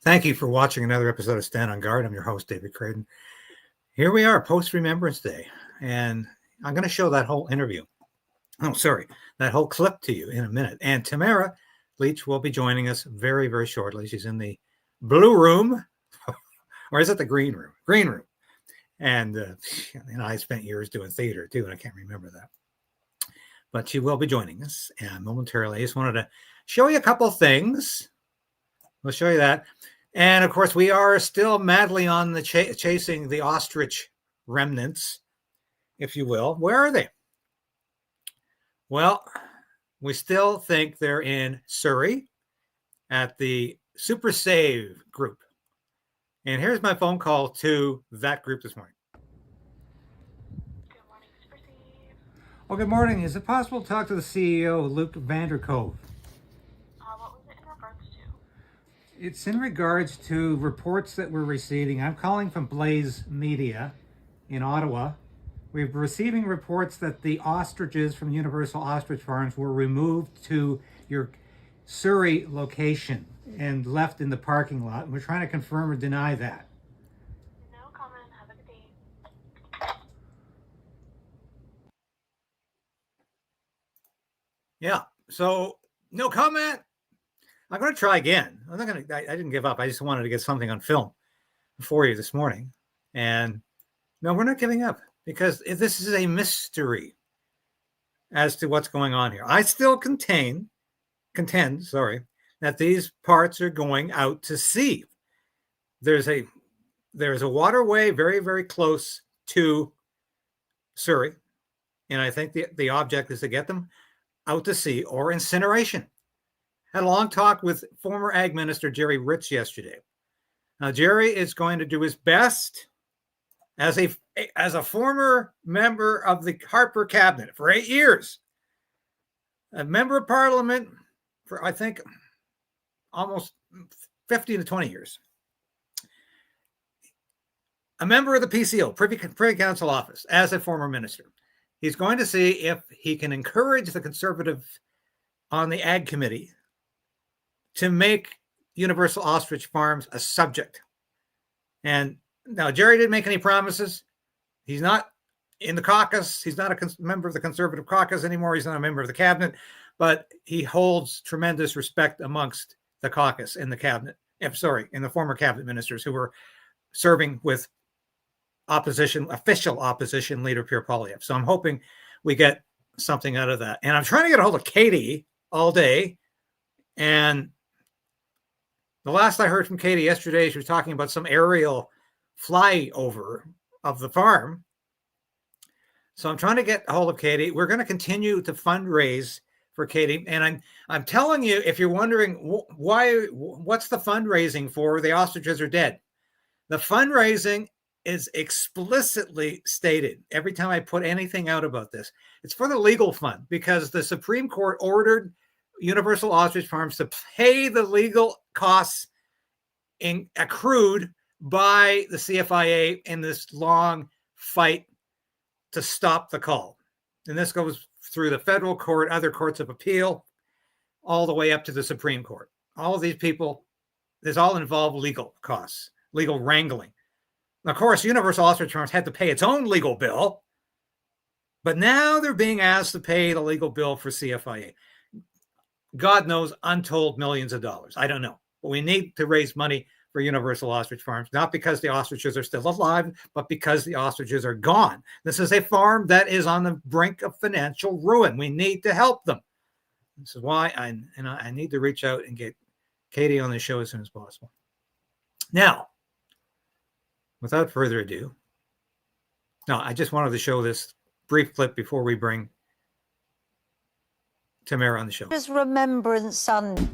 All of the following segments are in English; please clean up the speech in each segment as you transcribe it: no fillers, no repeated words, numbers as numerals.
Thank you for watching another episode of Stand on Guard. I'm your host, David Crayden. Here we are, post-Remembrance Day, and I'm going to show that whole interview. That whole clip to you in a minute. And Tamara Lich will be joining us very, very shortly. She's in the blue room, or is it the green room? Green room. And I spent years doing theater too, and I can't remember that. But she will be joining us momentarily. I just wanted to show you a couple things. We'll show you that. And of course, we are still madly on the chasing the ostrich remnants, if you will. Where are they? Well, we still think they're in Surrey at the Super Save group. And here's my phone call to that group this morning. Good morning, Super Save. Well, good morning. Is it possible to talk to the CEO, Luke Vandercove? What was it in regards to? It's in regards to reports that we're receiving. I'm calling from Blaze Media in Ottawa. We're receiving reports that the ostriches from Universal Ostrich Farms were removed to your Surrey location and left in the parking lot. And we're trying to confirm or deny that. No comment. Have a good day. Yeah, so no comment. I'm going to try again. I didn't give up. I just wanted to get something on film for you this morning. And no, we're not giving up because this is a mystery as to what's going on here. I still contend, that these parts are going out to sea. There's a waterway very, very close to Surrey. And I think the object is to get them out to sea or incineration. Had a long talk with former Ag Minister Jerry Ritz yesterday. Now, Jerry is going to do his best as a former member of the Harper cabinet for 8 years, a member of Parliament for, I think, almost 15 to 20 years, a member of the PCO, Privy Council Office, as a former minister. He's going to see if he can encourage the Conservative on the Ag Committee to make Universal Ostrich Farms a subject. And now Jerry didn't make any promises. He's not in the caucus. He's not a member of the Conservative caucus anymore. He's not a member of the cabinet, but he holds tremendous respect amongst the caucus in the cabinet. In the former cabinet ministers who were serving with official opposition leader Pierre Poilievre. So I'm hoping we get something out of that. And I'm trying to get a hold of Katie all day. And the last I heard from Katie yesterday, she was talking about some aerial flyover of the farm. So I'm trying to get a hold of Katie. We're going to continue to fundraise for Katie. And I'm telling you, if you're wondering what's the fundraising for, the ostriches are dead. The fundraising is explicitly stated every time I put anything out about this. It's for the legal fund because the Supreme Court ordered Universal Ostrich Farms to pay the legal costs accrued by the CFIA in this long fight to stop the call. And this goes through the federal court, other courts of appeal, all the way up to the Supreme Court. All of these people, this all involved legal costs, legal wrangling. Of course, Universal Ostrich Farms had to pay its own legal bill, but now they're being asked to pay the legal bill for CFIA. God knows, untold millions of dollars. I don't know. But we need to raise money for Universal Ostrich Farms, not because the ostriches are still alive, but because the ostriches are gone. This is a farm that is on the brink of financial ruin. We need to help them. This is why I need to reach out and get Katie on the show as soon as possible. Now, without further ado, I just wanted to show this brief clip before we bring Tamara on the show. There's Remembrance Sunday.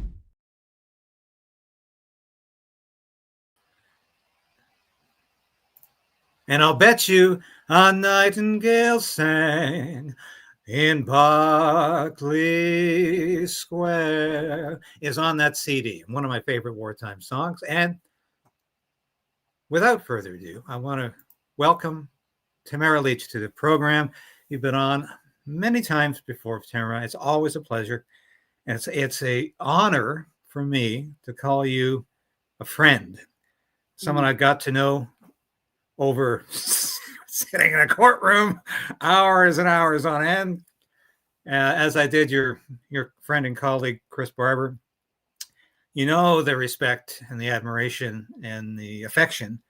And I'll bet you a nightingale sang in Berkeley Square is on that CD, one of my favorite wartime songs. And without further ado, I want to welcome Tamara Lich to the program. You've been on many times before, Tamara. It's always a pleasure. And it's an honor for me to call you a friend, someone I got to know over sitting in a courtroom hours and hours on end, as I did your friend and colleague, Chris Barber. You know the respect and the admiration and the affection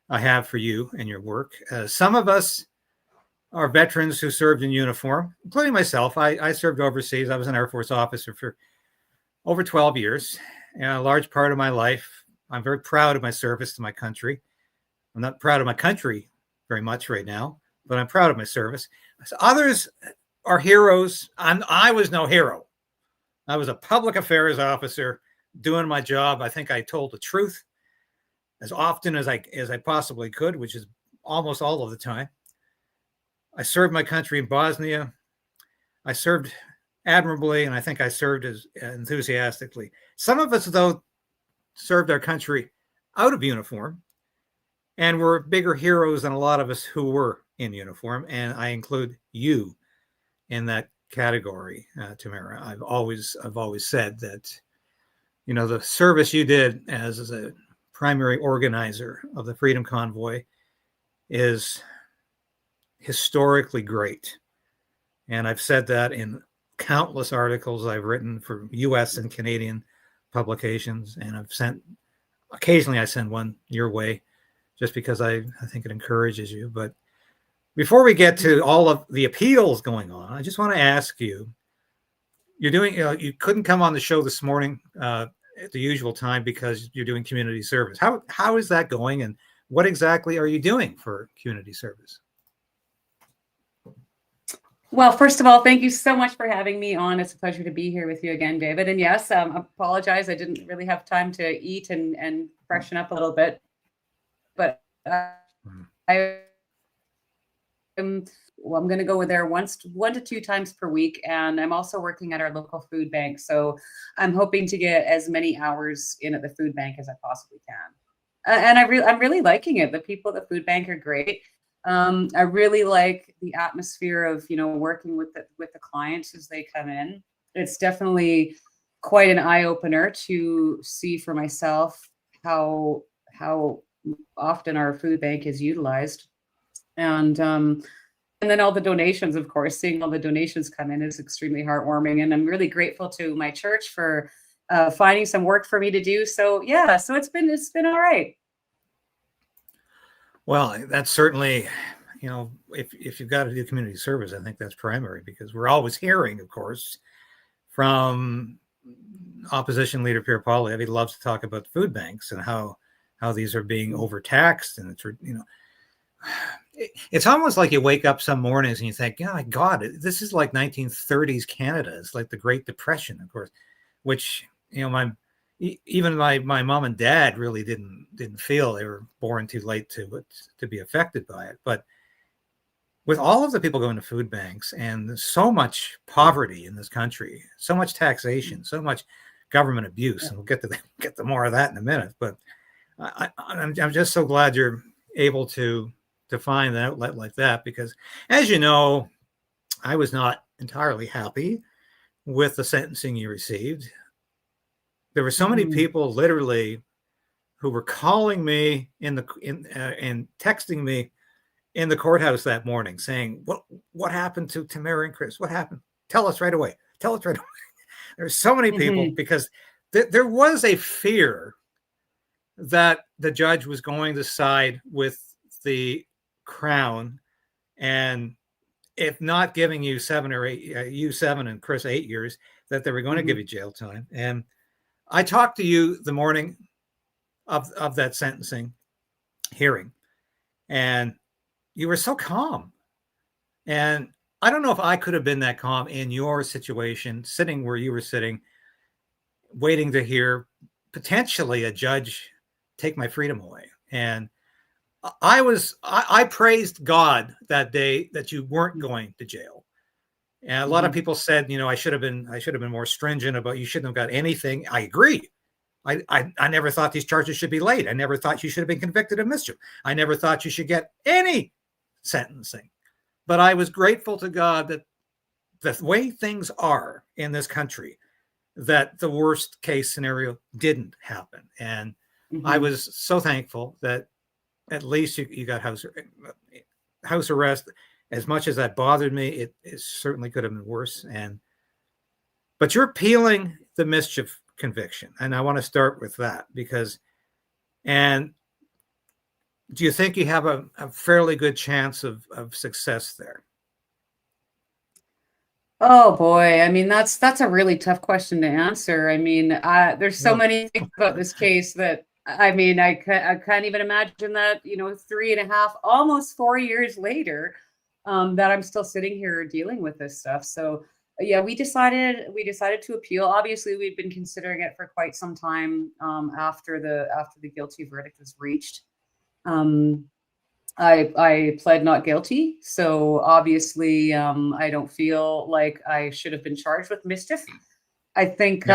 I have for you and your work. Some of us are veterans who served in uniform, including myself. I served overseas. I was an Air Force officer for over 12 years. And a large part of my life, I'm very proud of my service to my country. I'm not proud of my country very much right now, but I'm proud of my service. Others are heroes. I was no hero. I was a public affairs officer doing my job. I think I told the truth as often as I possibly could, which is almost all of the time. I served my country in Bosnia. I served admirably, and I think I served as enthusiastically. Some of us, though, served our country out of uniform and were bigger heroes than a lot of us who were in uniform, and I include you in that category, Tamara. I've always said that, you know, the service you did as a primary organizer of the Freedom Convoy is historically great. And I've said that in countless articles I've written for US and Canadian publications. And occasionally I send one your way just because I think it encourages you. But before we get to all of the appeals going on, I just want to ask you, you couldn't come on the show this morning at the usual time because you're doing community service. How is that going? And what exactly are you doing for community service? Well, first of all, thank you so much for having me on. It's a pleasure to be here with you again, David. And yes, I apologize. I didn't really have time to eat and freshen up a little bit. But I'm going to go there 1 to 2 times per week. And I'm also working at our local food bank. So I'm hoping to get as many hours in at the food bank as I possibly can. And I'm really liking it. The people at the food bank are great. I really like the atmosphere of, working with the clients as they come in. It's definitely quite an eye opener to see for myself how often our food bank is utilized. And then all the donations, of course, seeing all the donations come in is extremely heartwarming. And I'm really grateful to my church for finding some work for me to do. So yeah, so it's been all right. Well, that's certainly, if you've got to do community service, I think that's primary, because we're always hearing, of course, from opposition leader Pierre Poilievre. He loves to talk about food banks and how these are being overtaxed. And it's almost like you wake up some mornings and you think, oh my God, this is like 1930s Canada. It's like the Great Depression, of course, which, even my mom and dad really didn't feel. They were born too late to be affected by it. But with all of the people going to food banks and so much poverty in this country, so much taxation, so much government abuse, and we'll get to more of that in a minute. But I'm just so glad you're able to find an outlet like that, because, as you know, I was not entirely happy with the sentencing you received. There were so many people literally who were calling me and texting me in the courthouse that morning saying, what happened to Tamara and Chris? What happened? Tell us right away. Tell us right away. There were so many people because there was a fear that the judge was going to side with the Crown, and if not giving you 7 or 8, you 7 and Chris 8 years, that they were going to give you jail time. And I talked to you the morning of that sentencing hearing, and you were so calm. And I don't know if I could have been that calm in your situation, sitting where you were sitting, waiting to hear potentially a judge take my freedom away. And I praised God that day that you weren't going to jail. And a lot of people said, I should have been more stringent about, you shouldn't have got anything. I agree. I never thought these charges should be laid. I never thought you should have been convicted of mischief. I never thought you should get any sentencing. But I was grateful to God that the way things are in this country, that the worst case scenario didn't happen. And I was so thankful that at least you got house arrest. As much as that bothered me, it certainly could have been worse. But you're appealing the mischief conviction, and I want to start with that and do you think you have a fairly good chance of success there? Oh boy, I mean that's a really tough question to answer. I mean, there's so many things about this case that I mean I can't even imagine that 3.5, almost 4 years later, that I'm still sitting here dealing with this stuff. So yeah, we decided to appeal. Obviously, we've been considering it for quite some time after the guilty verdict was reached. I pled not guilty, so obviously I don't feel like I should have been charged with mischief. I think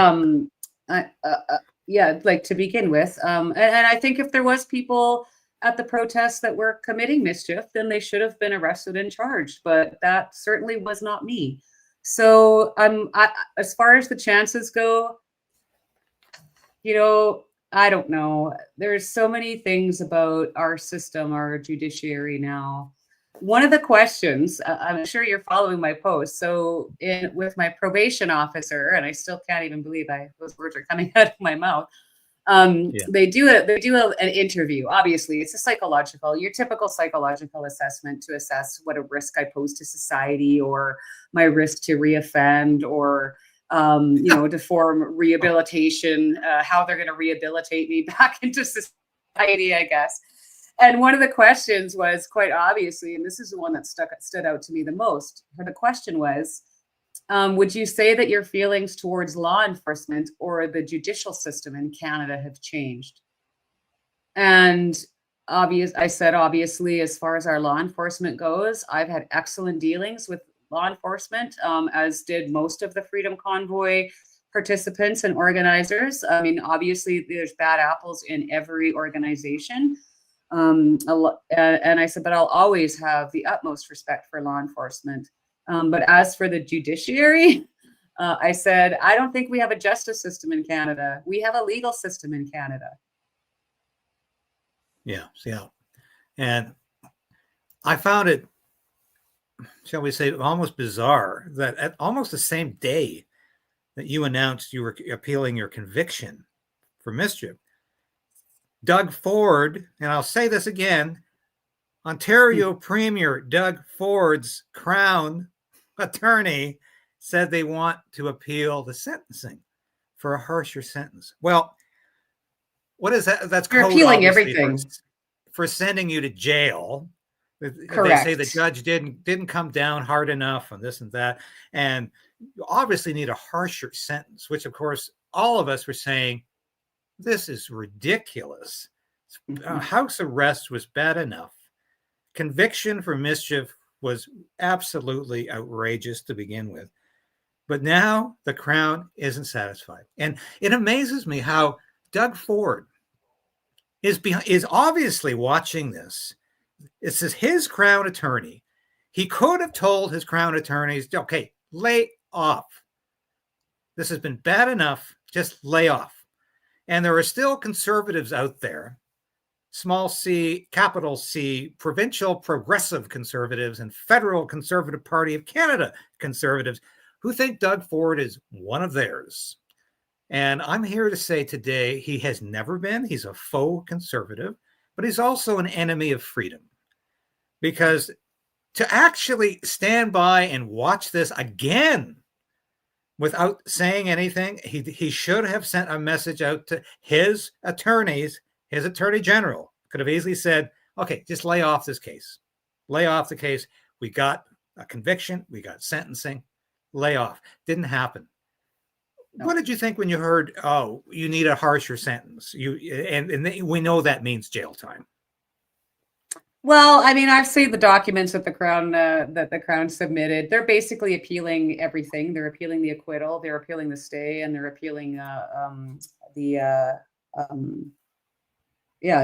yeah, like to begin with, and I think if there was people at the protests that were committing mischief, then they should have been arrested and charged, but that certainly was not me. So as far as the chances go, I don't know. There's so many things about our system, our judiciary now. One of the questions, I'm sure you're following my post. So with my probation officer, and I still can't even believe those words are coming out of my mouth. They do an interview. Obviously, it's your typical psychological assessment to assess what a risk I pose to society, or my risk to reoffend, or to form rehabilitation, how they're going to rehabilitate me back into society, I guess. And one of the questions was quite obviously, and this is the one that stood out to me the most. The question was, would you say that your feelings towards law enforcement or the judicial system in Canada have changed? And I said, obviously, as far as our law enforcement goes, I've had excellent dealings with law enforcement, as did most of the Freedom Convoy participants and organizers. I mean, obviously, there's bad apples in every organization. And I said, but I'll always have the utmost respect for law enforcement. But as for the judiciary, I said, I don't think we have a justice system in Canada. We have a legal system in Canada. Yeah. And I found it, shall we say, almost bizarre that at almost the same day that you announced you were appealing your conviction for mischief, Doug Ford, and I'll say this again, Ontario Premier Doug Ford's Crown attorney said they want to appeal the sentencing for a harsher sentence. Well, what is that? That's You're appealing everything for sending you to jail. Correct. They say the judge didn't come down hard enough on this and that, and you obviously need a harsher sentence, which of course all of us were saying, this is ridiculous. House arrest was bad enough. Conviction for mischief was absolutely outrageous to begin with. But now the Crown isn't satisfied. And it amazes me how Doug Ford is obviously watching this. This is his Crown attorney. He could have told his Crown attorneys, okay, lay off. This has been bad enough. Just lay off. And there are still conservatives out there, small c, capital C, provincial progressive conservatives and Federal Conservative Party of Canada conservatives who think Doug Ford is one of theirs. And I'm here to say today, he has never been. He's a faux conservative, but he's also an enemy of freedom. Because to actually stand by and watch this again without saying anything, he should have sent a message out to his attorneys. His attorney general could have easily said, okay, just lay off this case. Lay off the case. We got a conviction. We got sentencing. Lay off. Didn't happen. No. What did you think when you heard, oh, you need a harsher sentence? And we know that means jail time. Well, I mean, I've seen the documents that the Crown submitted. They're basically appealing everything. They're appealing the acquittal. They're appealing the stay, and they're appealing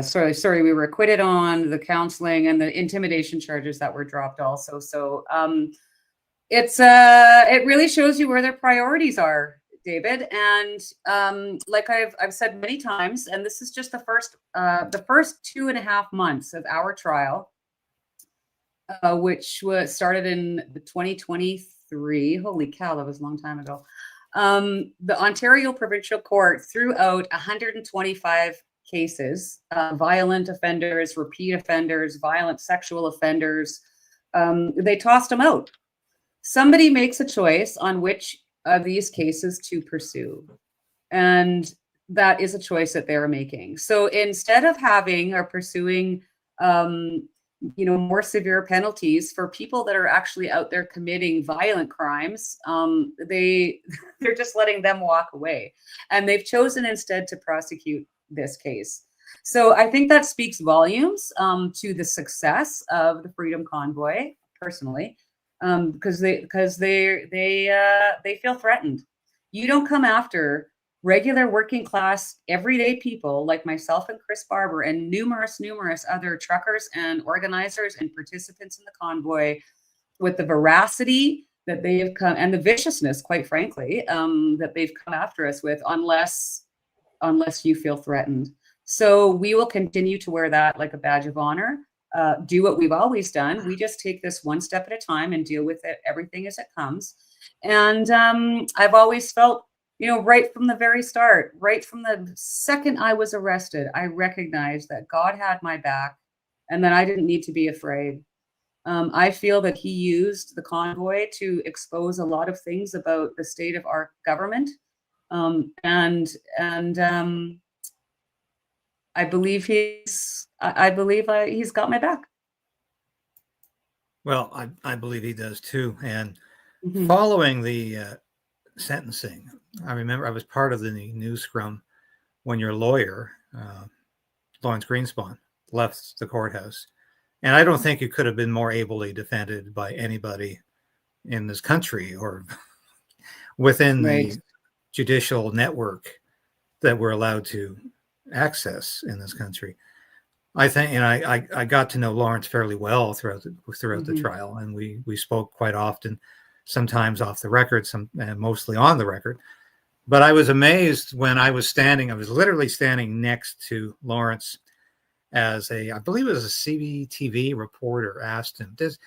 sorry, we were acquitted on the counseling and the intimidation charges that were dropped also. So it really shows you where their priorities are. David. And like I've said many times, and this is just the first 2.5 months of our trial, which was started in 2023. Holy cow, that was a long time ago. The Ontario Provincial Court threw out 125 cases, violent offenders, repeat offenders, violent sexual offenders. They tossed them out. Somebody makes a choice on which of these cases to pursue. And that is a choice that they're making. So instead of having or pursuing, more severe penalties for people that are actually out there committing violent crimes, they're just letting them walk away. And they've chosen instead to prosecute this case. So I think that speaks volumes to the success of the Freedom Convoy, personally, because they feel threatened. You don't come after regular working class everyday people like myself and Chris Barber and numerous other truckers and organizers and participants in the convoy with the veracity that they have come, and the viciousness, quite frankly, that they've come after us with, unless you feel threatened. So we will continue to wear that like a badge of honor, do what we've always done. We just take this one step at a time and deal with it, everything as it comes. And I've always felt, right from the very start, right from the second I was arrested, I recognized that God had my back and that I didn't need to be afraid. I feel that he used the convoy to expose a lot of things about the state of our government. And I believe he's got my back. Well, I believe he does too. And Mhm. following the sentencing, I remember I was part of the news scrum when your lawyer, Lawrence Greenspan, left the courthouse. And I don't think you could have been more ably defended by anybody in this country or within the judicial network that we're allowed to access in this country. I think, and I got to know Lawrence fairly well throughout the trial, and we spoke quite often, sometimes off the record, mostly on the record. But I was amazed when I was literally standing next to Lawrence as I believe it was a CBTV reporter asked him, does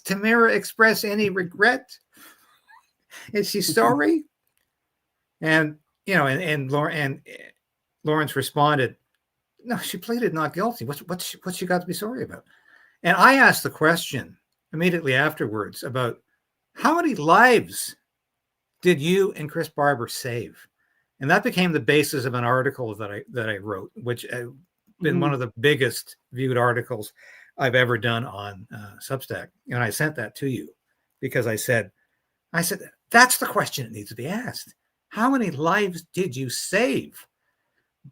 Tamara express any regret? Is she sorry? And Lawrence responded, no, she pleaded not guilty. What's she got to be sorry about? And I asked the question immediately afterwards about how many lives did you and Chris Barber save? And that became the basis of an article that I wrote, which has been one of the biggest viewed articles I've ever done on Substack. And I sent that to you because I said, that's the question that needs to be asked. How many lives did you save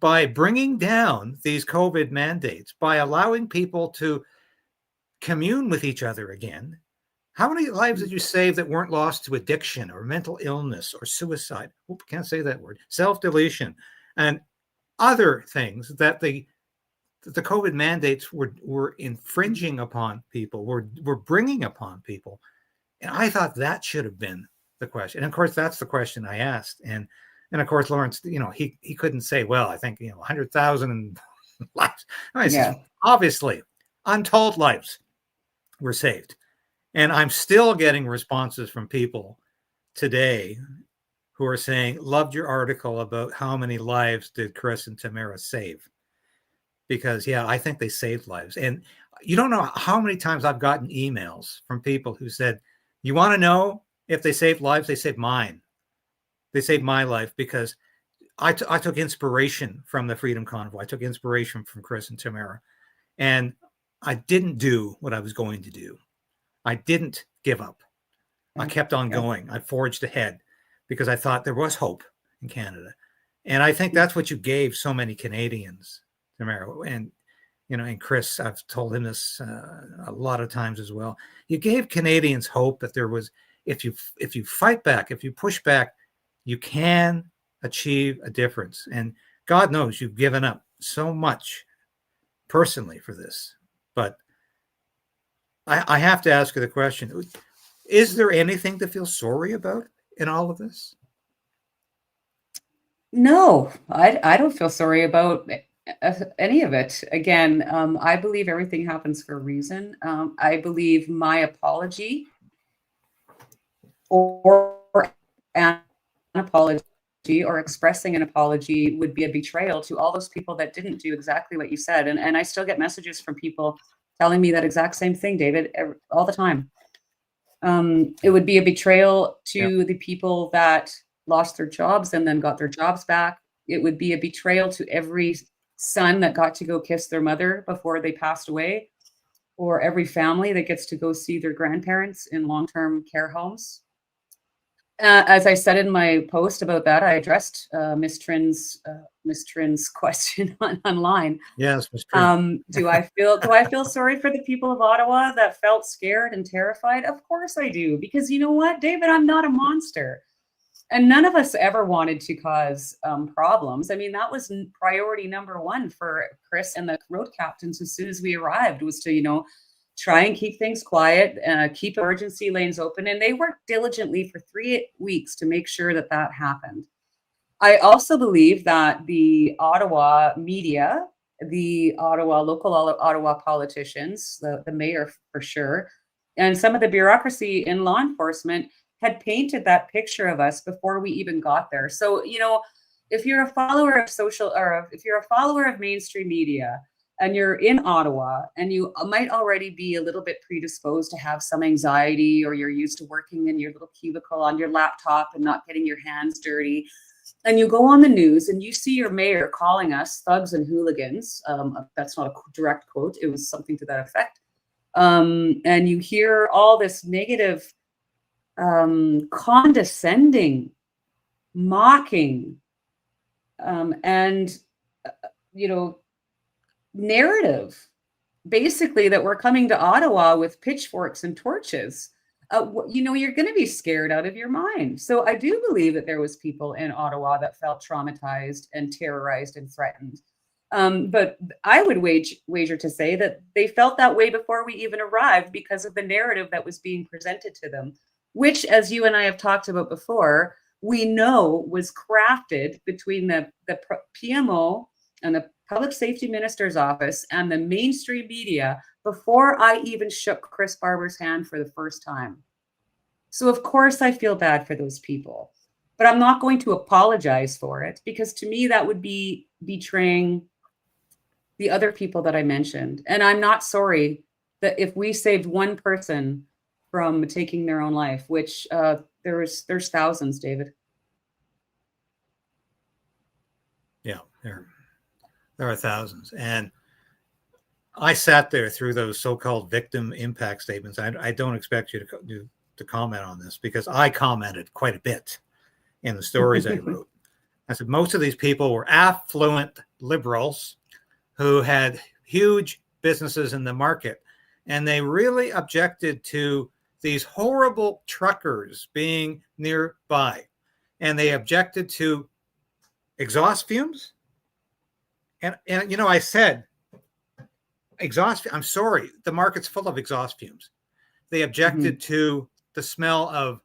by bringing down these COVID mandates, by allowing people to commune with each other again? How many lives did you save that weren't lost to addiction or mental illness or suicide? Can't say that word. Self-deletion and other things that the COVID mandates were infringing upon people, were bringing upon people. And I thought that should have been the question. And of course, that's the question I asked. And of course, Lawrence, he couldn't say, well, I think, 100,000 lives. I said, obviously, untold lives were saved. And I'm still getting responses from people today who are saying, loved your article about how many lives did Chris and Tamara save? Because, I think they saved lives. And you don't know how many times I've gotten emails from people who said, you want to know if they saved lives? They saved mine. They saved my life because I took inspiration from the Freedom Convoy. I took inspiration from Chris and Tamara. And I didn't do what I was going to do. I didn't give up. I kept on going. I forged ahead because I thought there was hope in Canada. And I think that's what you gave so many Canadians, Tamara. And, and Chris, I've told him this a lot of times as well. You gave Canadians hope that there was, if you fight back, if you push back, you can achieve a difference. And God knows you've given up so much personally for this. But I have to ask you the question, is there anything to feel sorry about in all of this? No, I don't feel sorry about any of it. Again, I believe everything happens for a reason. I believe my apology or an apology or expressing an apology would be a betrayal to all those people that didn't do exactly what you said. And I still get messages from people telling me that exact same thing, David, all the time. It would be a betrayal to the people that lost their jobs and then got their jobs back. It would be a betrayal to every son that got to go kiss their mother before they passed away, or every family that gets to go see their grandparents in long-term care homes. As I said in my post about that, I addressed Miss Trin's question online. Yes, Ms. Trin. Do I feel sorry for the people of Ottawa that felt scared and terrified? Of course I do, because you know what, David, I'm not a monster. And none of us ever wanted to cause problems. I mean, that was priority number one for Chris and the road captains as soon as we arrived, was to, try and keep things quiet, keep emergency lanes open. And they worked diligently for 3 weeks to make sure that that happened. I also believe that the Ottawa media, the local Ottawa politicians, the mayor for sure, and some of the bureaucracy in law enforcement had painted that picture of us before we even got there. So, if you're a follower of if you're a follower of mainstream media and you're in Ottawa and you might already be a little bit predisposed to have some anxiety, or you're used to working in your little cubicle on your laptop and not getting your hands dirty, and you go on the news and you see your mayor calling us thugs and hooligans, that's not a direct quote, it was something to that effect, and you hear all this negative, condescending, mocking, and narrative, basically, that we're coming to Ottawa with pitchforks and torches, you're going to be scared out of your mind. So I do believe that there was people in Ottawa that felt traumatized and terrorized and threatened. But I would wager to say that they felt that way before we even arrived, because of the narrative that was being presented to them, which, as you and I have talked about before, we know was crafted between the PMO and the Public Safety Minister's office and the mainstream media before I even shook Chris Barber's hand for the first time. So of course I feel bad for those people, but I'm not going to apologize for it, because to me that would be betraying the other people that I mentioned. And I'm not sorry that if we saved one person from taking their own life, which there's thousands, David. Yeah, there are thousands. And I sat there through those so-called victim impact statements. I don't expect you to comment on this, because I commented quite a bit in the stories I wrote. I said most of these people were affluent liberals who had huge businesses in the market, and they really objected to these horrible truckers being nearby, and they objected to exhaust fumes. And I said, I'm sorry, the market's full of exhaust fumes. They objected to the smell of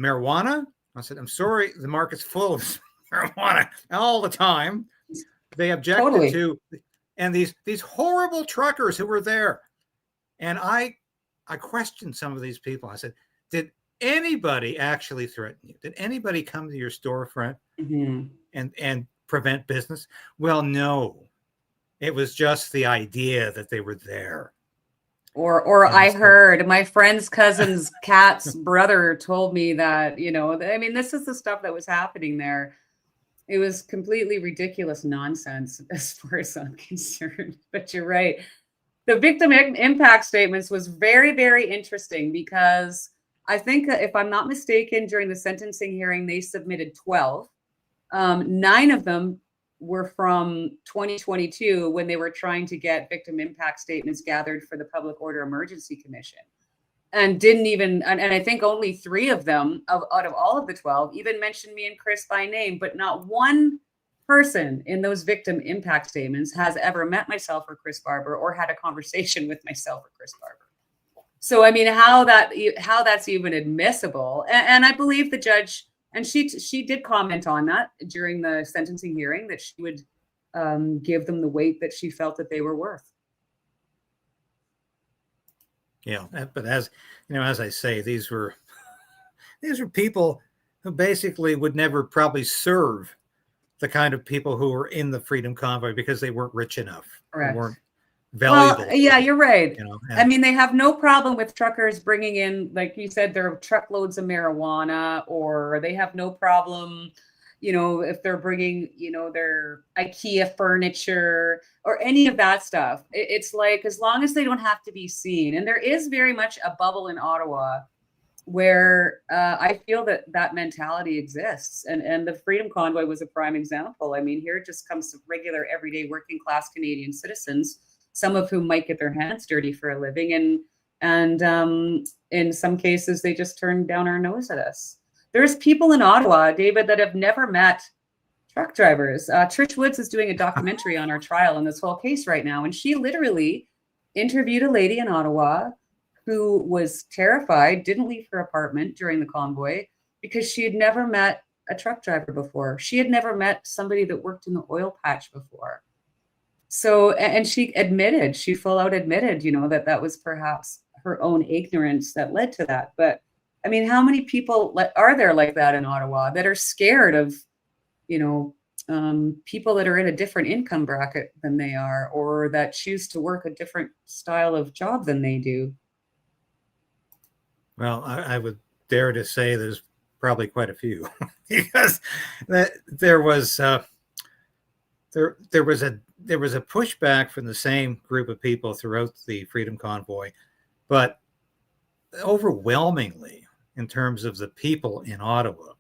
marijuana. I said, I'm sorry, the market's full of marijuana all the time. They objected to, and these horrible truckers who were there. And I questioned some of these people. I said, did anybody actually threaten you? Did anybody come to your storefront and prevent business? Well, no. It was just the idea that they were there. Or I heard my friend's cousin's cat's brother told me that, I mean, this is the stuff that was happening there. It was completely ridiculous nonsense as far as I'm concerned. But you're right. The victim impact statements was very, very interesting, because I think that, if I'm not mistaken, during the sentencing hearing, they submitted 12. 9 of them were from 2022, when they were trying to get victim impact statements gathered for the Public Order Emergency Commission, and didn't even, and I think only 3 of them out of all of the 12 even mentioned me and Chris by name. But not one person in those victim impact statements has ever met myself or Chris Barber, or had a conversation with myself or Chris Barber. So I mean, how that's even admissible? And I believe the judge, and she did comment on that during the sentencing hearing, that she would give them the weight that she felt that they were worth. Yeah, but as you know, as I say, these were people who basically would never probably serve the kind of people who were in the Freedom Convoy because they weren't rich enough, Correct. weren't valuable. Well, yeah, you're right. You know, I mean, they have no problem with truckers bringing in, like you said, their truckloads of marijuana, or they have no problem, you know, if they're bringing, you know, their IKEA furniture or any of that stuff. It's like, as long as they don't have to be seen. And there is very much a bubble in Ottawa where I feel that mentality exists. And the Freedom Convoy was a prime example. I mean, here it just comes to regular, everyday working class Canadian citizens, some of whom might get their hands dirty for a living. And in some cases, they just turn down our nose at us. There's people in Ottawa, David, that have never met truck drivers. Trish Woods is doing a documentary on our trial in this whole case right now. And she literally interviewed a lady in Ottawa who was terrified, didn't leave her apartment during the convoy because she had never met a truck driver before. She had never met somebody that worked in the oil patch before. So, and she full out admitted, you know, that was perhaps her own ignorance that led to that. But I mean, how many people are there like that in Ottawa that are scared of, you know, people that are in a different income bracket than they are, or that choose to work a different style of job than they do? Well, I would dare to say there's probably quite a few because there was a pushback from the same group of people throughout the Freedom Convoy, but overwhelmingly in terms of the people in Ottawa,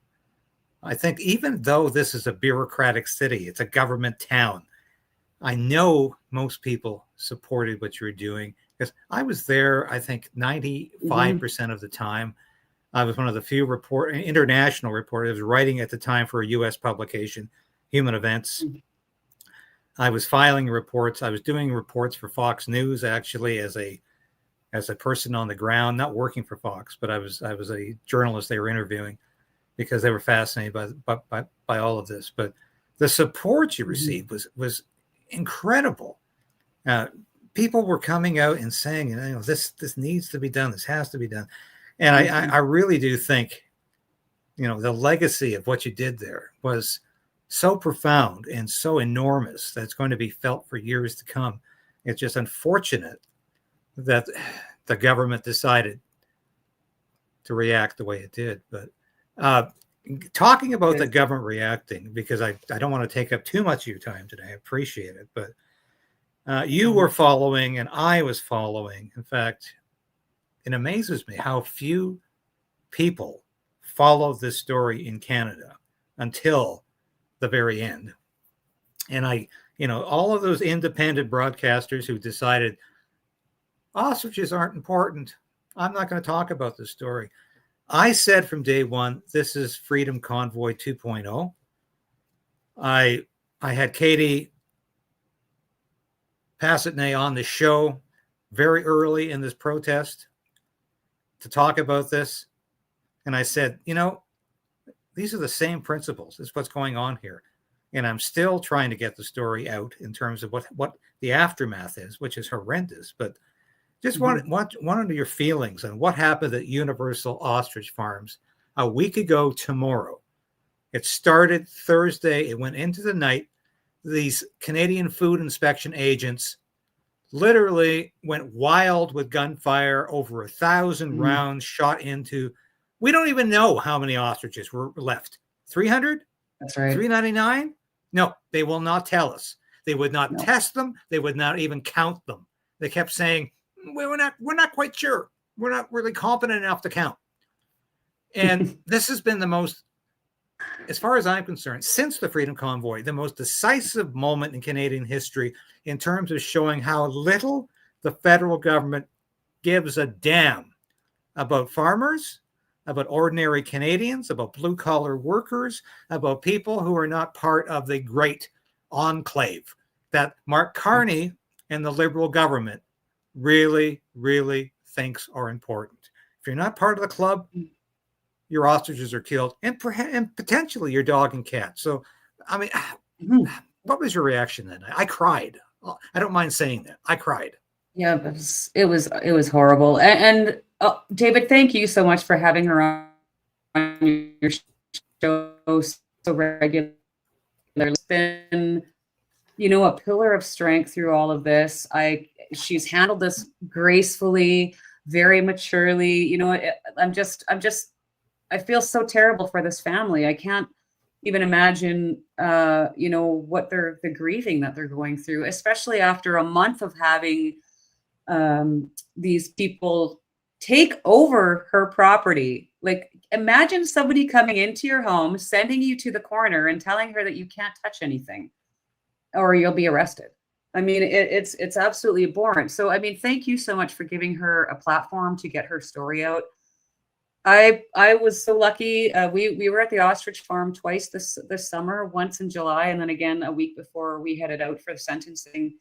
I think even though this is a bureaucratic city, it's a government town, I know most people supported what you were doing because I was there, I think 95% of the time. I was one of the few international reporters writing at the time for a U.S. publication, Human Events. I was filing reports. I was doing reports for Fox News, actually, as a person on the ground, not working for Fox, but I was a journalist they were interviewing because they were fascinated by all of this. But the support you received was incredible. People were coming out and saying, you know, this needs to be done. This has to be done. And I really do think, you know, the legacy of what you did there was so profound and so enormous that it's going to be felt for years to come. It's just unfortunate that the government decided to react the way it did. But talking about the government reacting, because I don't want to take up too much of your time today. I appreciate it. But you were following and I was following. In fact, it amazes me how few people follow this story in Canada until the very end. And all of those independent broadcasters who decided ostriches aren't important, I'm not going to talk about this story. I said from day one, this is Freedom Convoy 2.0. I had Katie Passatney on the show very early in this protest to talk about this. And I said, you know, these are the same principles. It's what's going on here. And I'm still trying to get the story out in terms of what the aftermath is, which is horrendous. But just wanted your feelings on what happened at Universal Ostrich Farms a week ago tomorrow. It started Thursday. It went into the night. These Canadian Food Inspection agents literally went wild with gunfire. Over 1,000 rounds shot into. We don't even know how many ostriches were left. 300? That's right. 399? No, they will not tell us. They would not test them. They would not even count them. They kept saying, we're not quite sure. We're not really confident enough to count. And this has been the most, as far as I'm concerned, since the Freedom Convoy, the most decisive moment in Canadian history in terms of showing how little the federal government gives a damn about farmers, about ordinary Canadians, about blue-collar workers, about people who are not part of the great enclave that Mark Carney and the Liberal government really, really thinks are important. If you're not part of the club, your ostriches are killed, and potentially your dog and cat. So, I mean, what was your reaction then? I cried. I don't mind saying that. I cried. Yeah, it was horrible. And David, thank you so much for having her on your show so regularly. It's been, a pillar of strength through all of this. She's handled this gracefully, very maturely. I feel so terrible for this family. I can't even imagine, what the grieving that they're going through, especially after a month of having these people take over her property. Like, imagine somebody coming into your home, sending you to the corner and telling her that you can't touch anything or you'll be arrested. I mean, it's absolutely abhorrent. So, I mean, thank you so much for giving her a platform to get her story out. I was so lucky. We were at the ostrich farm twice this summer, once in July, and then again a week before we headed out for the sentencing.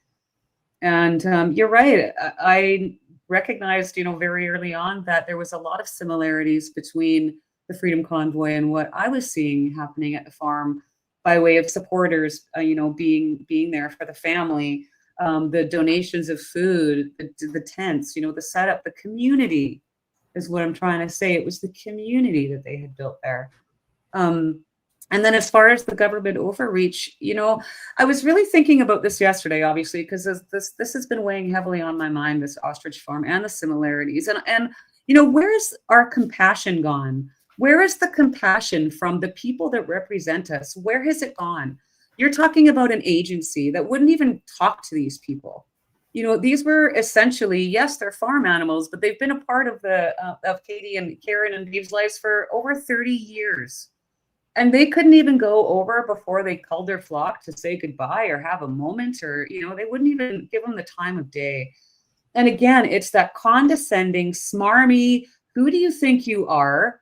And you're right. I recognized, very early on that there was a lot of similarities between the Freedom Convoy and what I was seeing happening at the farm by way of supporters, being there for the family, the donations of food, the tents, the setup, the community is what I'm trying to say. It was the community that they had built there. And then as far as the government overreach, I was really thinking about this yesterday, obviously, because this has been weighing heavily on my mind, this ostrich farm and the similarities. And where's our compassion gone? Where is the compassion from the people that represent us? Where has it gone? You're talking about an agency that wouldn't even talk to these people. These were essentially, yes, they're farm animals, but they've been a part of of Katie and Karen and Dave's lives for over 30 years. And they couldn't even go over before they culled their flock to say goodbye or have a moment, or, they wouldn't even give them the time of day. And again, it's that condescending, smarmy, who do you think you are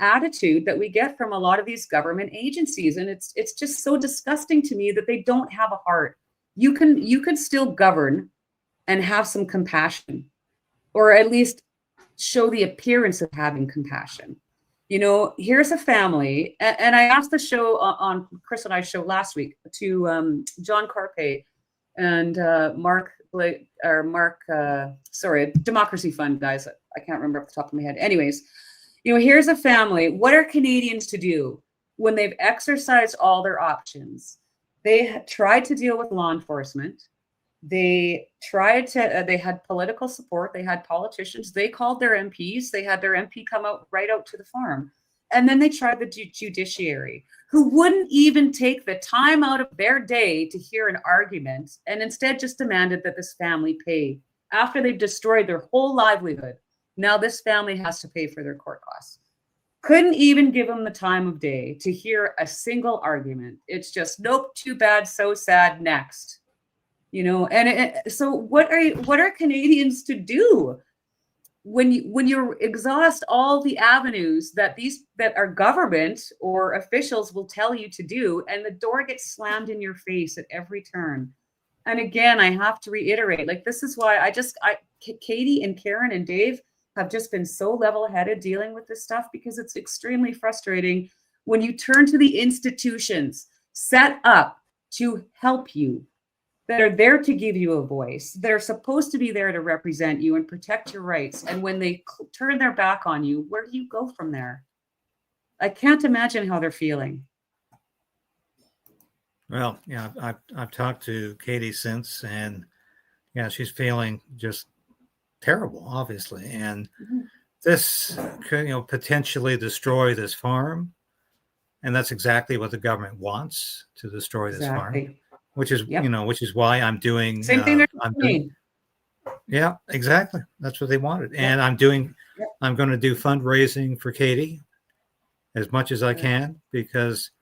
attitude that we get from a lot of these government agencies. And it's just so disgusting to me that they don't have a heart. You can still govern and have some compassion, or at least show the appearance of having compassion. Here's a family, and I asked the show on Chris and I's show last week to John Carpe and Democracy Fund guys. I can't remember off the top of my head. Anyways, here's a family. What are Canadians to do when they've exercised all their options? They tried to deal with law enforcement. They tried to, they had political support. They had politicians. They called their MPs. They had their MP come right out to the farm. And then they tried the judiciary, who wouldn't even take the time out of their day to hear an argument, and instead just demanded that this family pay after they've destroyed their whole livelihood. Now this family has to pay for their court costs. Couldn't even give them the time of day to hear a single argument. It's just, nope, too bad, so sad, next. So what are Canadians to do when you exhaust all the avenues that our government or officials will tell you to do, and the door gets slammed in your face at every turn? And again, I have to reiterate, this is why Katie and Karen and Dave have just been so level-headed dealing with this stuff, because it's extremely frustrating when you turn to the institutions set up to help you, that are there to give you a voice. They're supposed to be there to represent you and protect your rights. And when they turn their back on you, where do you go from there? I can't imagine how they're feeling. Well, yeah, I've talked to Katie since, and yeah, she's feeling just terrible, obviously. And this could, potentially destroy this farm. And that's exactly what the government wants, to destroy this farm. Which is, which is why I'm doing. Same thing they're doing. Yeah, exactly. That's what they wanted. And I'm going to do fundraising for Katie as much as I can, because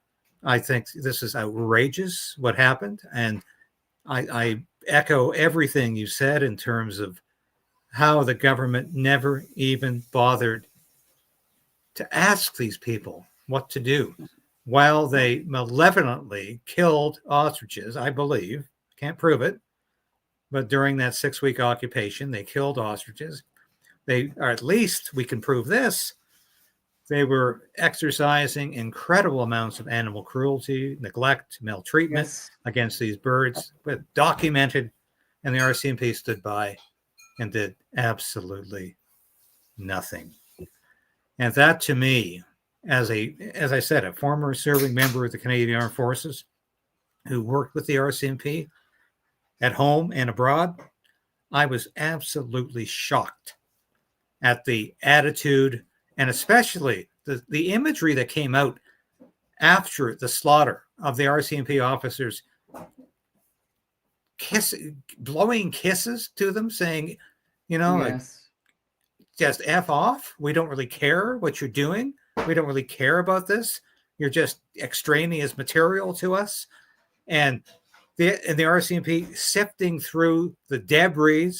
I think this is outrageous what happened. And I echo everything you said in terms of how the government never even bothered to ask these people what to do, while they malevolently killed ostriches, I believe. Can't prove it. But during that 6-week occupation, they killed ostriches. or at least we can prove this. They were exercising incredible amounts of animal cruelty, neglect, maltreatment Yes. against these birds, but documented, and the RCMP stood by and did absolutely nothing. And that, to me, as I said, a former serving member of the Canadian Armed Forces who worked with the RCMP at home and abroad, I was absolutely shocked at the attitude and especially the imagery that came out after the slaughter of the RCMP officers, blowing kisses to them, saying, like, just F off. We don't really care what you're doing. We don't really care about this. You're just extraneous material to us. And the RCMP sifting through the debris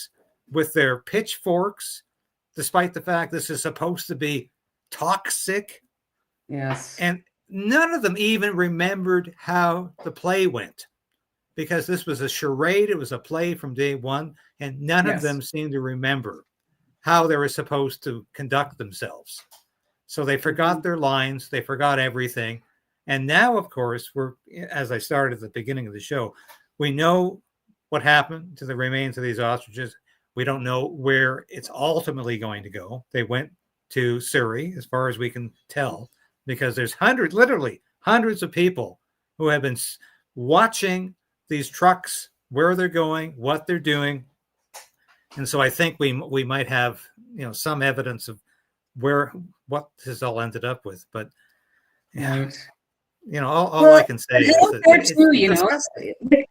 with their pitchforks, despite the fact this is supposed to be toxic. Yes. And none of them even remembered how the play went, because this was a charade. It was a play from day one, and none of them seemed to remember how they were supposed to conduct themselves. So they forgot their lines. They forgot everything. And now, of course, as I started at the beginning of the show, we know what happened to the remains of these ostriches. We don't know where it's ultimately going to go. They went to Surrey, as far as we can tell, because there's literally hundreds of people who have been watching these trucks, where they're going, what they're doing. And so I think we might have, some evidence of what this all ended up with. But yeah, all I can say is that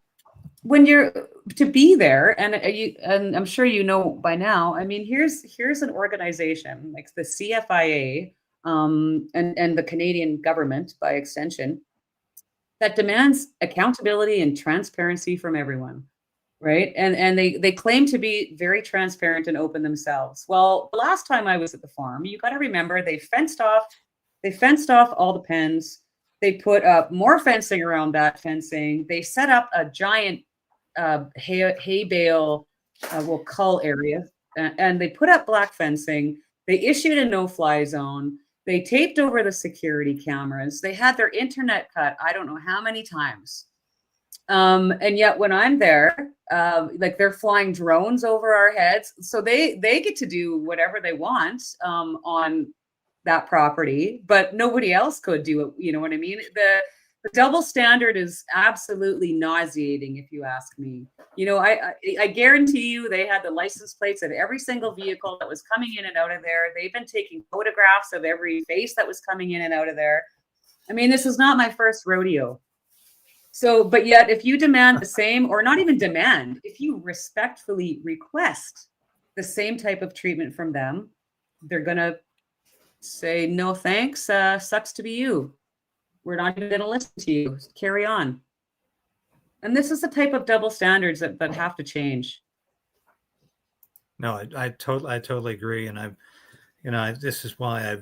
when you're to be there, and I'm sure you know by now. I mean, here's an organization like the CFIA, and the Canadian government by extension, that demands accountability and transparency from everyone, right? And they claim to be very transparent and open themselves. Well, the last time I was at the farm, you got to remember, they fenced off all the pens. They put up more fencing around that fencing. They set up a giant hay bale, cull area, and they put up black fencing. They issued a no-fly zone. They taped over the security cameras. They had their internet cut, I don't know how many times. And yet when I'm there, like, they're flying drones over our heads. So they get to do whatever they want on that property, but nobody else could do it. You know what I mean? The double standard is absolutely nauseating, if you ask me. I guarantee you they had the license plates of every single vehicle that was coming in and out of there. They've been taking photographs of every face that was coming in and out of there. I mean, this is not my first rodeo. So, but yet if you demand the same, or not even demand, if you respectfully request the same type of treatment from them, they're going to say, no, thanks. Sucks to be you. We're not even going to listen to you. Carry on. And this is the type of double standards that have to change. No, I totally agree. And this is why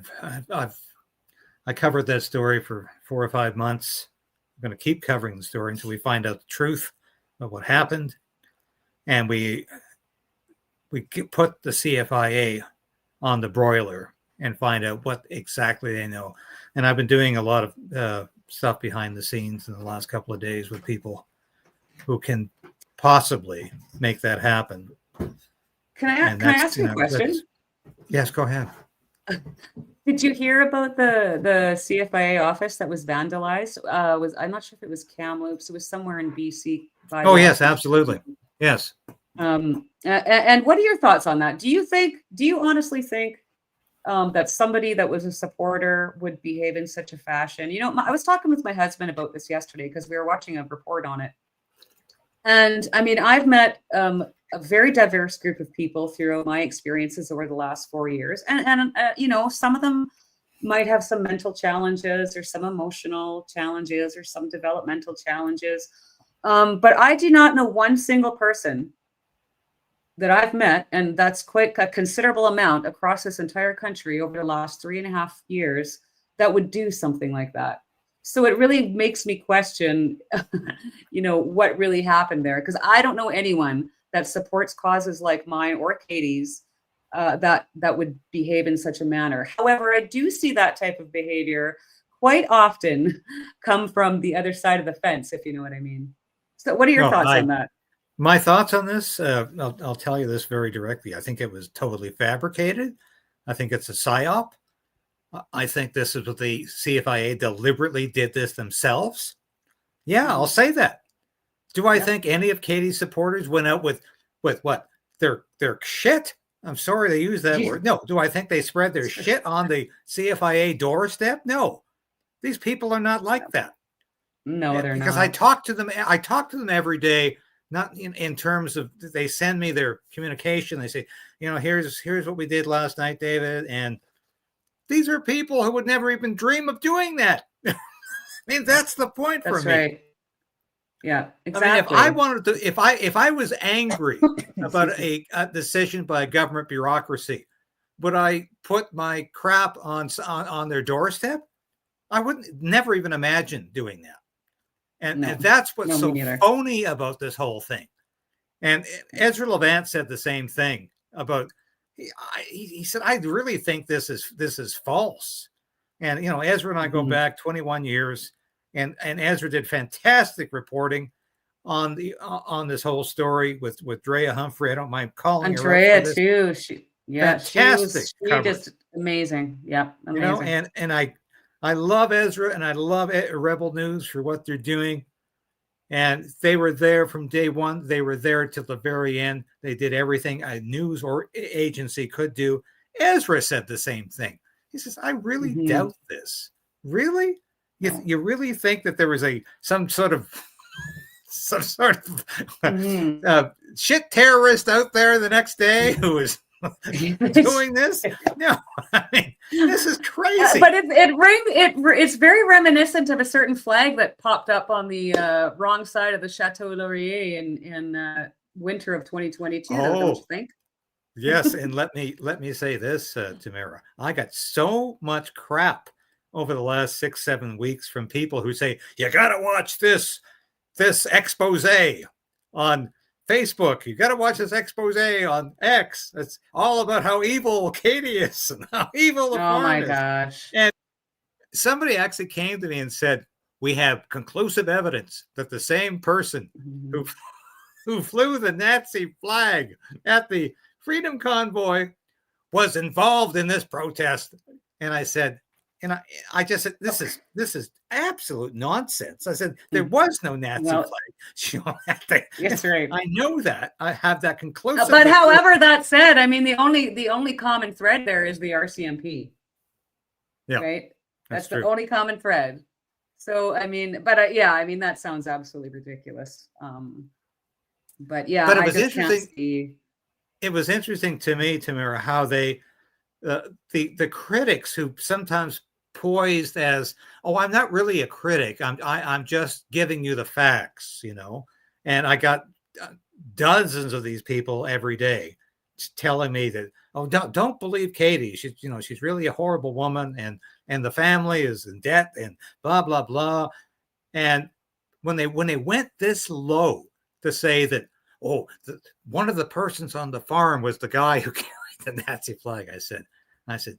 I covered that story for 4 or 5 months. I'm going to keep covering the story until we find out the truth of what happened. And we put the CFIA on the broiler and find out what exactly they know. And I've been doing a lot of stuff behind the scenes in the last couple of days with people who can possibly make that happen. Can I ask you a question? Yes, go ahead. Did you hear about the CFIA office that was vandalized? I'm not sure if it was Kamloops. It was somewhere in BC. Oh, yes, absolutely. Yes. And what are your thoughts on that? Do you honestly think that somebody that was a supporter would behave in such a fashion? I was talking with my husband about this yesterday because we were watching a report on it. And I mean, I've met a very diverse group of people throughout my experiences over the last 4 years. And some of them might have some mental challenges or some emotional challenges or some developmental challenges. But I do not know one single person that I've met, and that's quite a considerable amount across this entire country over the last 3.5 years, that would do something like that. So it really makes me question, what really happened there, because I don't know anyone that supports causes like mine or Katie's that would behave in such a manner. However, I do see that type of behavior quite often come from the other side of the fence, if you know what I mean. So what are your thoughts on that? My thoughts on this, I'll tell you this very directly. I think it was totally fabricated. I think it's a psyop. I think this is what the CFIA deliberately did this themselves. Yeah, I'll say that. Do I think any of Katie's supporters went out with what? Their shit? I'm sorry they use that word. No. Do I think they spread their shit on the CFIA doorstep? No. These people are not like that. No, they're not. Because I talk to them every day, not in terms of they send me their communication. They say, here's what we did last night, David. And these are people who would never even dream of doing that. I mean, that's the point for me. Right. Yeah, exactly. I mean, if I wanted to, if I was angry about a decision by a government bureaucracy, would I put my crap on their doorstep? I wouldn't never even imagine doing that. And that's what's so phony about this whole thing. And Ezra Levant said the same thing about. He said, "I really think this is false." And Ezra and I go back 21 years, and Ezra did fantastic reporting on this whole story with Drea Humphrey. I don't mind calling Andrea her too. She fantastic. She just amazing. Yeah, amazing. And I love Ezra and I love Rebel News for what they're doing. And they were there from day one. They were there till the very end. They did everything a news or agency could do. Ezra said the same thing. He says, "I really doubt this. Really? You really think that there was some sort of shit terrorist out there the next day who was doing this? No, I mean, this is crazy." But it's very reminiscent of a certain flag that popped up on the wrong side of the Chateau Laurier in winter of 2022. Don't you think? Yes, and let me say this, Tamara. I got so much crap over the last 6-7 weeks from people who say, "You got to watch this expose on Facebook. You got to watch this expose on X. It's all about how evil Katie is and how evil the farm is." Oh my gosh. And somebody actually came to me and said, "We have conclusive evidence that the same person who flew the Nazi flag at the Freedom Convoy was involved in this protest." And I said, I just said, this is absolute nonsense. I said, there was no Nazi flag. That's right. I know that. I have that conclusive. But however that said, I mean, the only common thread there is the RCMP. Yeah. Right? That's the only common thread. So, I mean, but I mean, that sounds absolutely ridiculous. But yeah, but it was interesting. It was interesting to me, Tamara, how they, the critics who sometimes poised as, "Oh, I'm not really a critic. I'm just giving you the facts," And I got dozens of these people every day telling me that, "Oh, don't believe Katie. She's really a horrible woman, and the family is in debt and blah blah blah." And when they went this low to say that, one of the persons on the farm was the guy who carried the Nazi flag, I said,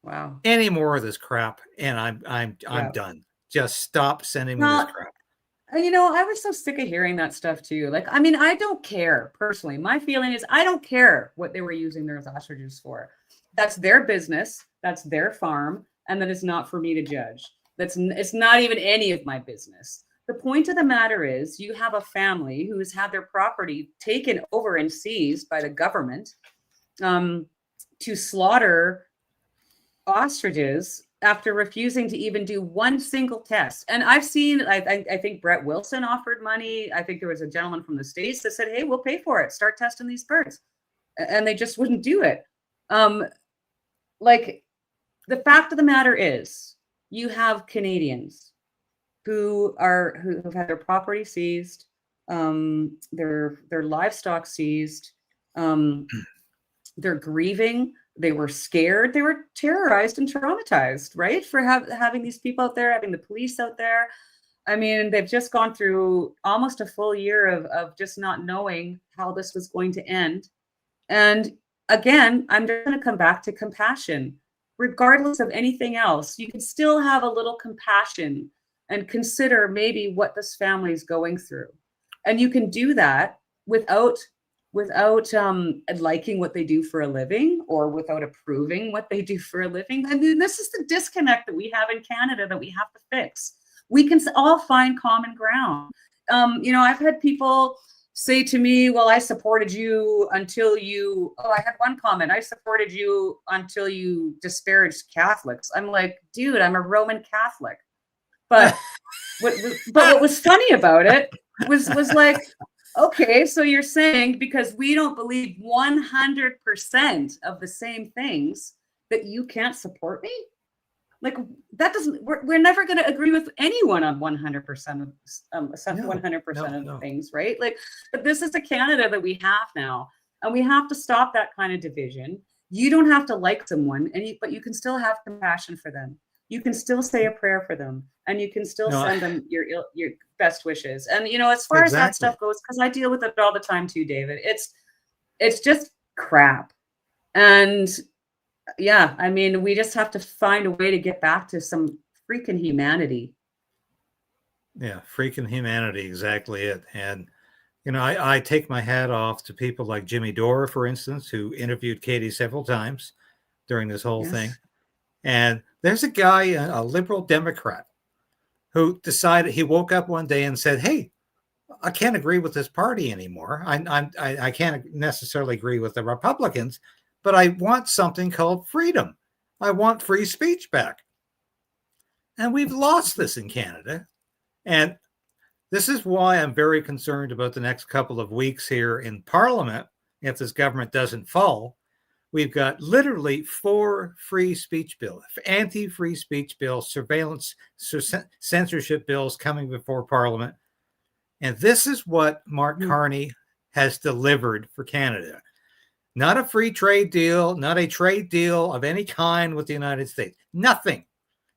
"Wow, any more of this crap, and I'm done. Just stop sending me this crap." I was so sick of hearing that stuff too. Like, I mean, I don't care personally. My feeling is I don't care what they were using their ostriches for. That's their business. That's their farm, and that is not for me to judge. It's not even any of my business. The point of the matter is you have a family who has had their property taken over and seized by the government to slaughter ostriches after refusing to even do one single test. And I've seen, I think Brett Wilson offered money. I think there was a gentleman from the States that said, "Hey, we'll pay for it. Start testing these birds." And they just wouldn't do it. Like, the fact of the matter is you have Canadians who've had their property seized, their livestock seized, they're grieving, they were scared, they were terrorized and traumatized, right? For having these people out there, having the police out there. I mean, they've just gone through almost a full year of just not knowing how this was going to end. And again, I'm just going to come back to compassion. Regardless of anything else, you can still have a little compassion and consider maybe what this family is going through. And you can do that without liking what they do for a living or without approving what they do for a living. I mean, this is the disconnect that we have in Canada that we have to fix. We can all find common ground. I've had people say to me, well, I supported you until you, I had one comment, I supported you until you disparaged Catholics. I'm like, dude, I'm a Roman Catholic. But what was funny about it was like, okay, so you're saying because we don't believe 100% of the same things that you can't support me? Like that doesn't. We're never going to agree with anyone on 100% of 100% of things, right? Like, but this is a Canada that we have now, and we have to stop that kind of division. You don't have to like someone, but you can still have compassion for them. You can still say a prayer for them, and you can still send them your best wishes. And as far as that stuff goes, because I deal with it all the time too, David. It's just crap, and. Yeah, I mean, we just have to find a way to get back to some freaking humanity. Yeah, freaking humanity, exactly it. And, I take my hat off to people like Jimmy Dore, for instance, who interviewed Katie several times during this whole thing. And there's a guy, a liberal Democrat, who decided, he woke up one day and said, hey, I can't agree with this party anymore. I can't necessarily agree with the Republicans, but I want something called freedom. I want free speech back. And we've lost this in Canada. And this is why I'm very concerned about the next couple of weeks here in Parliament. If this government doesn't fall, we've got literally 4 free speech bills, anti-free speech bills, surveillance, censorship bills coming before Parliament. And this is what Mark Carney has delivered for Canada. Not a free trade deal, not a trade deal of any kind with the United States. Nothing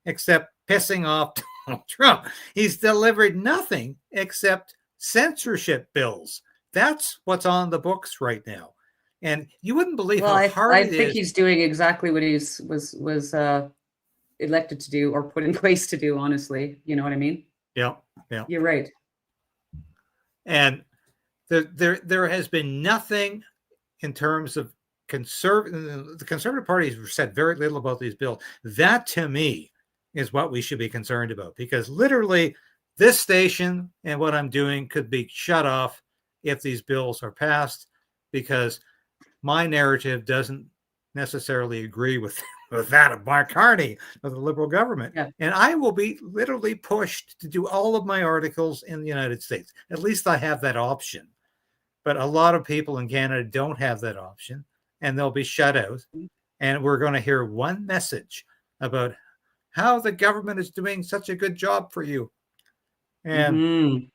except pissing off Donald Trump. He's delivered nothing except censorship bills. That's what's on the books right now. And you wouldn't believe how hard it is. I think he's doing exactly what he was elected to do or put in place to do, honestly. You know what I mean? Yeah. You're right. And there has been nothing in terms of the Conservative Party has said very little about these bills. That, to me, is what we should be concerned about, because literally this station and what I'm doing could be shut off if these bills are passed, because my narrative doesn't necessarily agree with that of Mark Carney of the Liberal government. Yeah. And I will be literally pushed to do all of my articles in the United States. At least I have that option. But a lot of people in Canada don't have that option, and they'll be shut out. And we're going to hear one message about how the government is doing such a good job for you. And,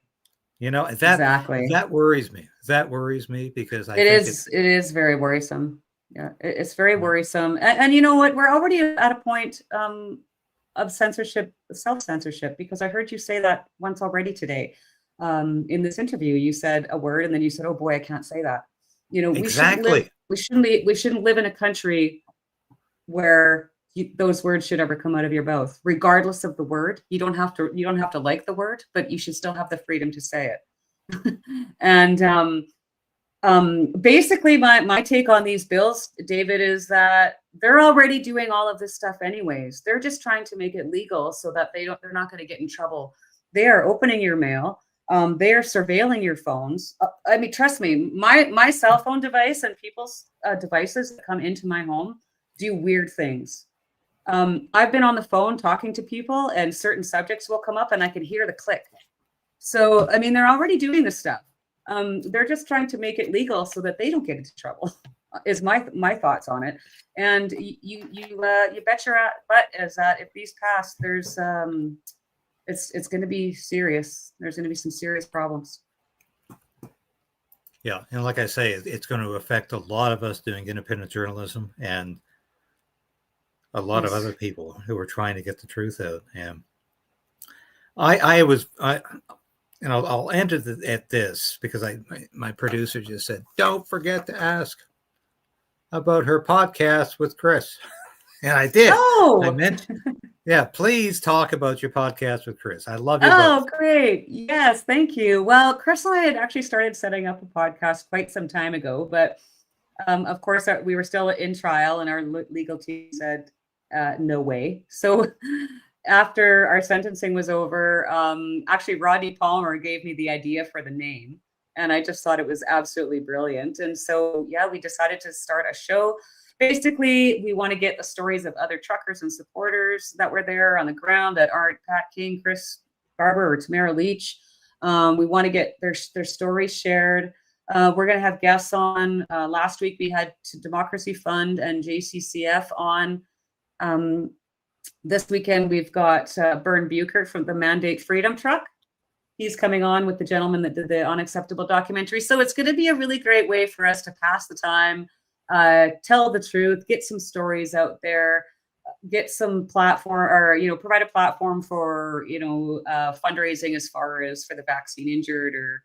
that worries me. That worries me because it is very worrisome. Yeah, it's very worrisome. And you know what? We're already at a point of censorship, self-censorship, because I heard you say that once already today. In this interview, you said a word and then you said, oh boy, I can't say that. Exactly. We shouldn't live in a country where those words should ever come out of your mouth, regardless of the word. You don't have to like the word, but you should still have the freedom to say it. And basically my take on these bills, David, is that they're already doing all of this stuff anyways. They're just trying to make it legal so that they're not going to get in trouble. They are opening your mail. They are surveilling your phones. I mean, trust me, my cell phone device and people's devices that come into my home do weird things. I've been on the phone talking to people and certain subjects will come up and I can hear the click. So, I mean, they're already doing this stuff. They're just trying to make it legal so that they don't get into trouble, is my thoughts on it. And you bet your butt is that if these pass, there's it's going to be serious. There's going to be some serious problems. Yeah, and like I say, it's going to affect a lot of us doing independent journalism and a lot of other people who are trying to get the truth out. And I'll end it at this, because my producer just said, don't forget to ask about her podcast with Chris. And I did. I Oh, mentioned, yeah, please talk about your podcast with Chris. I love you oh, both. great. Yes, thank you. Well, Chris and I had actually started setting up a podcast quite some time ago, but of course, we were still in trial, and our legal team said, no way. So after our sentencing was over, actually, Rodney Palmer gave me the idea for the name, and I just thought it was absolutely brilliant. And so, yeah, we decided to start a show. Basically, we want to get the stories of other truckers and supporters that were there on the ground that aren't Pat King, Chris Barber, or Tamara Lich. We want to get their stories shared. We're going to have guests on. Last week, we had Democracy Fund and JCCF on. This weekend, we've got Bern Buchert from the Mandate Freedom Truck. He's coming on with the gentleman that did the Unacceptable documentary. So it's going to be a really great way for us to pass the time, tell the truth, get some stories out there, get some platform, or provide a platform for fundraising as far as for the vaccine injured, or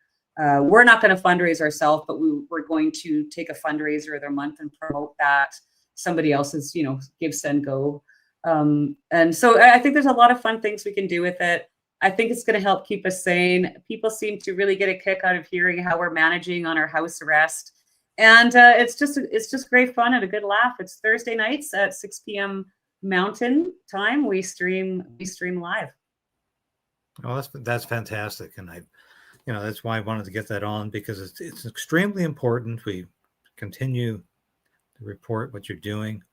we're not going to fundraise ourselves, but we're going to take a fundraiser of the month and promote that. Somebody else's give, send, go, and so I think there's a lot of fun things we can do with it. I think it's going to help keep us sane. People seem to really get a kick out of hearing how we're managing on our house arrest. And it's just great fun and a good laugh. It's Thursday nights at 6 p.m. Mountain Time. We stream live. Oh, that's fantastic, and that's why I wanted to get that on, because it's extremely important. We continue to report what you're doing,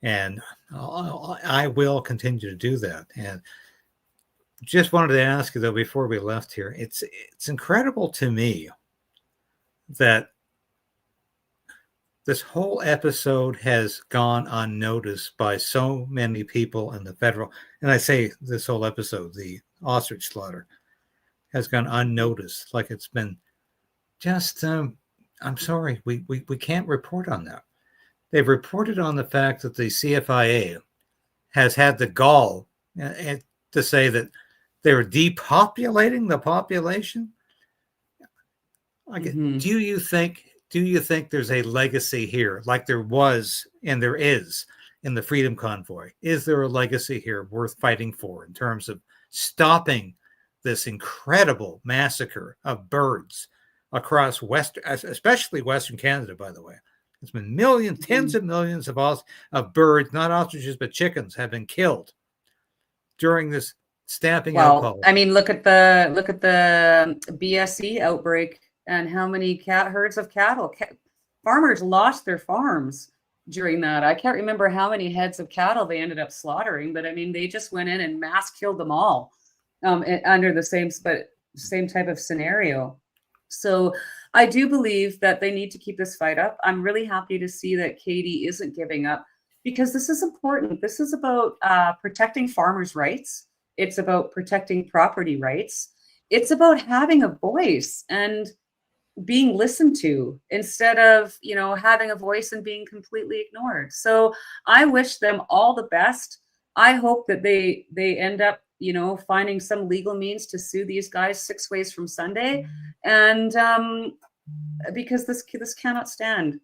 and I will continue to do that. And just wanted to ask you though, before we left here, it's incredible to me that this whole episode has gone unnoticed by so many people in the federal, and I say this whole episode, the ostrich slaughter, has gone unnoticed. Like it's been just, I'm sorry, we can't report on that. They've reported on the fact that the CFIA has had the gall to say that they're depopulating the population. Mm-hmm. Do you think there's a legacy here, like there was and there is in the Freedom Convoy? Is there a legacy here worth fighting for in terms of stopping this incredible massacre of birds across especially Western Canada, by the way? It's been tens of millions of birds, not ostriches, but chickens, have been killed during this stamping out policy. I mean, look at the BSE outbreak and how many herds of cattle. Farmers lost their farms during that. I can't remember how many heads of cattle they ended up slaughtering, but I mean, they just went in and mass killed them all under the same type of scenario. So I do believe that they need to keep this fight up. I'm really happy to see that Katie isn't giving up, because this is important. This is about protecting farmers' rights. It's about protecting property rights. It's about having a voice and being listened to, instead of having a voice and being completely ignored. So I wish them all the best. I hope that they end up finding some legal means to sue these guys 6 ways from Sunday, and because this cannot stand.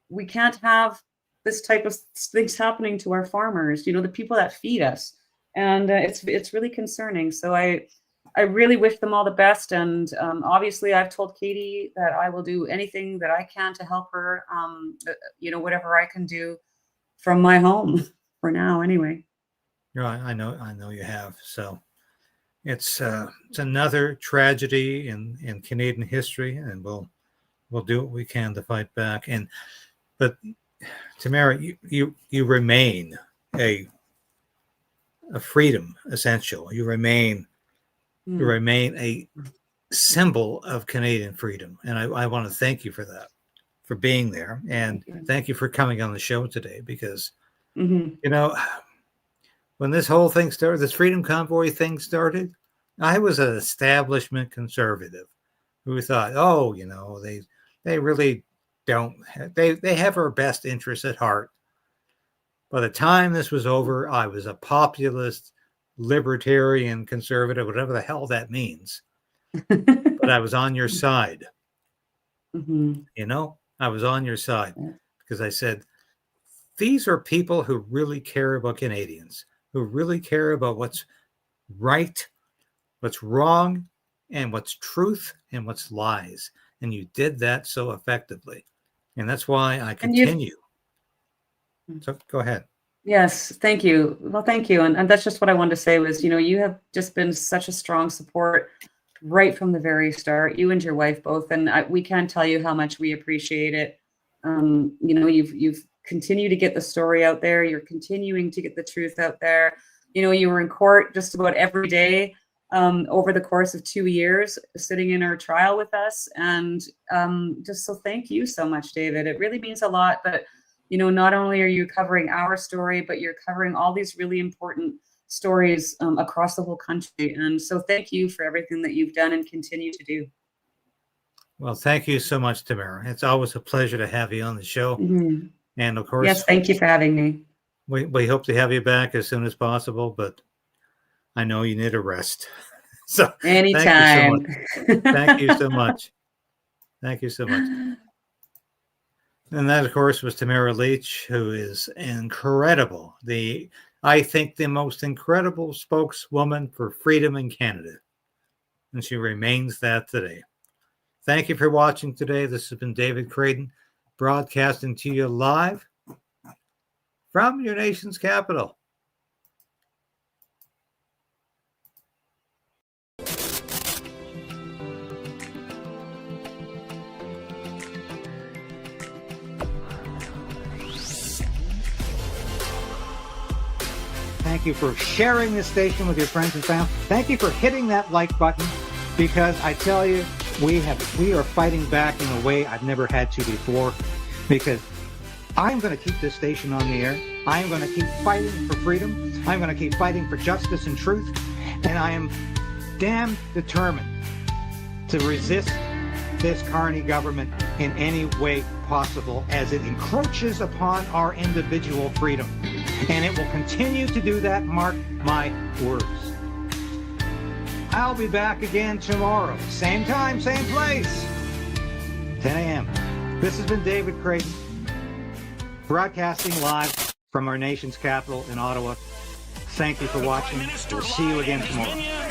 We can't have this type of things happening to our farmers, the people that feed us, and it's really concerning. So I really wish them all the best, and obviously I've told Katie that I will do anything that I can to help her, whatever I can do from my home for now anyway. I know you have. So it's another tragedy in Canadian history, and we'll do what we can to fight back. But Tamara, you remain a freedom essential. You remain a symbol of Canadian freedom, and I want to thank you for that, for being there, and thank you for coming on the show today, because when this whole thing started, this Freedom Convoy thing started, I was an establishment conservative who thought, they really don't, they have our best interests at heart. By the time this was over, I was a populist, libertarian, conservative, whatever the hell that means. But I was on your side. I was on your side, because I said, these are people who really care about Canadians, who really care about what's right, what's wrong, and what's truth and what's lies. And you did that so effectively. And that's why I continue. So go ahead. Yes, thank you. Well, thank you. And that's just what I wanted to say was, you have just been such a strong support right from the very start, you and your wife both. And we can't tell you how much we appreciate it. You've continued to get the story out there. You're continuing to get the truth out there. You were in court just about every day over the course of 2 years, sitting in our trial with us. And just so thank you so much, David. It really means a lot that, not only are you covering our story, but you're covering all these really important stories across the whole country. And so thank you for everything that you've done and continue to do. Well, thank you so much, Tamara. It's always a pleasure to have you on the show. Mm-hmm. And of course, yes, thank you for having me. We hope to have you back as soon as possible, but I know you need a rest. So anytime. Thank you so much. Thank you so much. And that, of course, was Tamara Lich, who is incredible. I think the most incredible spokeswoman for freedom in Canada. And she remains that today. Thank you for watching today. This has been David Krayden, broadcasting to you live from your nation's capital. Thank you for sharing this station with your friends and family. Thank you for hitting that like button, because I tell you, we are fighting back in a way I've never had to before, because I'm going to keep this station on the air. I'm going to keep fighting for freedom. I'm going to keep fighting for justice and truth. And I am damn determined to resist this Carney government in any way possible as it encroaches upon our individual freedom. And it will continue to do that, mark my words. I'll be back again tomorrow. Same time, same place. 10 a.m. This has been David Krayden, broadcasting live from our nation's capital in Ottawa. Thank you for watching. We'll see you again tomorrow.